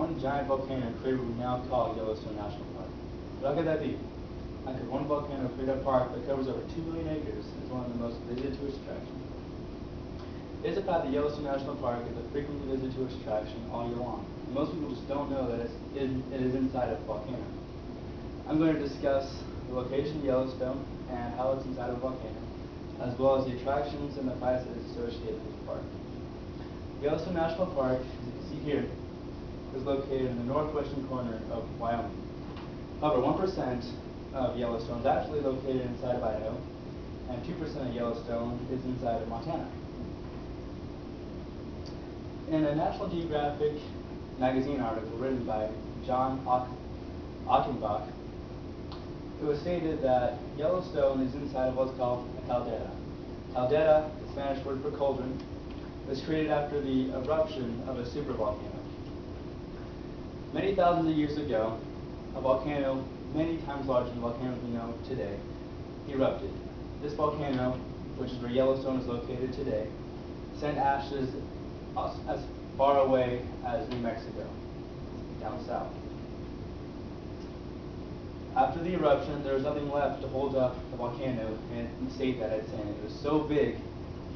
one giant volcano created what we now call Yellowstone National Park. But how could that be? How could one volcano create a park that covers over 2 million acres and is one of the most visited tourist attractions? It is a fact that Yellowstone National Park is a frequently visited tourist attraction all year long. And most people just don't know that it is inside of a volcano. I'm going to discuss the location of Yellowstone and how it's inside of a volcano, as well as the attractions and the prices associated with the park. Yellowstone National Park, as you can see here, is located in the northwestern corner of Wyoming. However, 1% of Yellowstone is actually located inside of Idaho, and 2% of Yellowstone is inside of Montana. In a National Geographic magazine article written by John Achenbach, it was stated that Yellowstone is inside of what's called a caldera. Caldera, the Spanish word for cauldron, was created after the eruption of a supervolcano. Many thousands of years ago, a volcano many times larger than the volcanoes we know today erupted. This volcano, which is where Yellowstone is located today, sent ashes as far away as New Mexico, down south. After the eruption, there was nothing left to hold up the volcano and the state that it's in. It was so big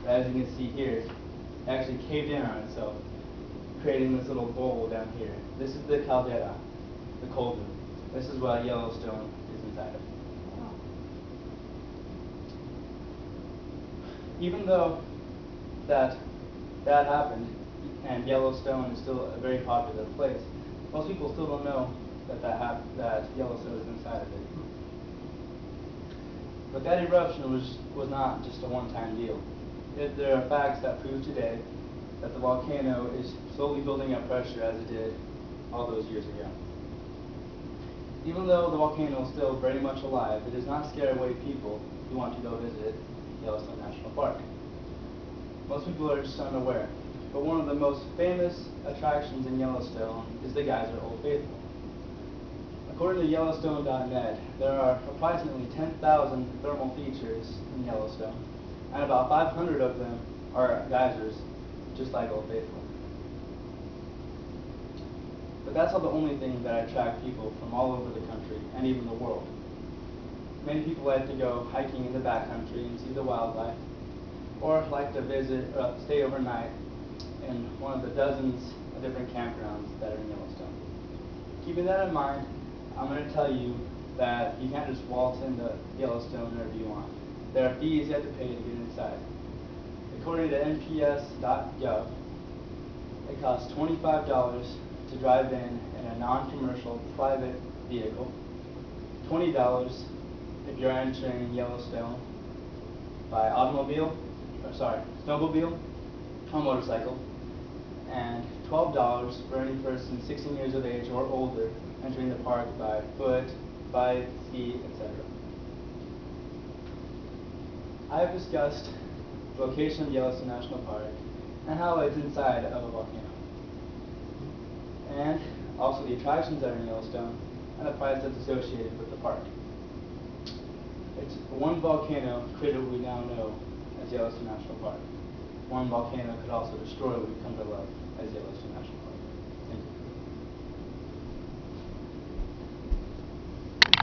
that, as you can see here, it actually caved in on itself, creating this little bowl down here. This is the caldera, the cauldron. This is what Yellowstone is inside of. Even though that happened, and Yellowstone is still a very popular place, most people still don't know that Yellowstone is inside of it. But that eruption was not just a one-time deal. There are facts that prove today that the volcano is slowly building up pressure as it did all those years ago. Even though the volcano is still very much alive, it does not scare away people who want to go visit Yellowstone National Park. Most people are just unaware, but one of the most famous attractions in Yellowstone is the Geyser Old Faithful. According to Yellowstone.net, there are approximately 10,000 thermal features in Yellowstone, and about 500 of them are geysers, just like Old Faithful. But that's not the only thing that attract people from all over the country and even the world. Many people like to go hiking in the backcountry and see the wildlife, or like to visit or stay overnight in one of the dozens of different campgrounds that are in Yellowstone. Keeping that in mind, I'm going to tell you that you can't just waltz into Yellowstone whenever you want. There are fees you have to pay to get inside. According to NPS.gov, it costs $25 to drive in a non-commercial private vehicle, $20 if you're entering Yellowstone by snowmobile or motorcycle, and $12 for any person 16 years of age or older entering the park by foot, bike, ski, etc. I have discussed the location of Yellowstone National Park and how it's inside of a volcano, and also the attractions that are in Yellowstone and the price that's associated with the park. It's one volcano created what we now know as Yellowstone National Park. One volcano could also destroy what we've come to love as Yellowstone National Park.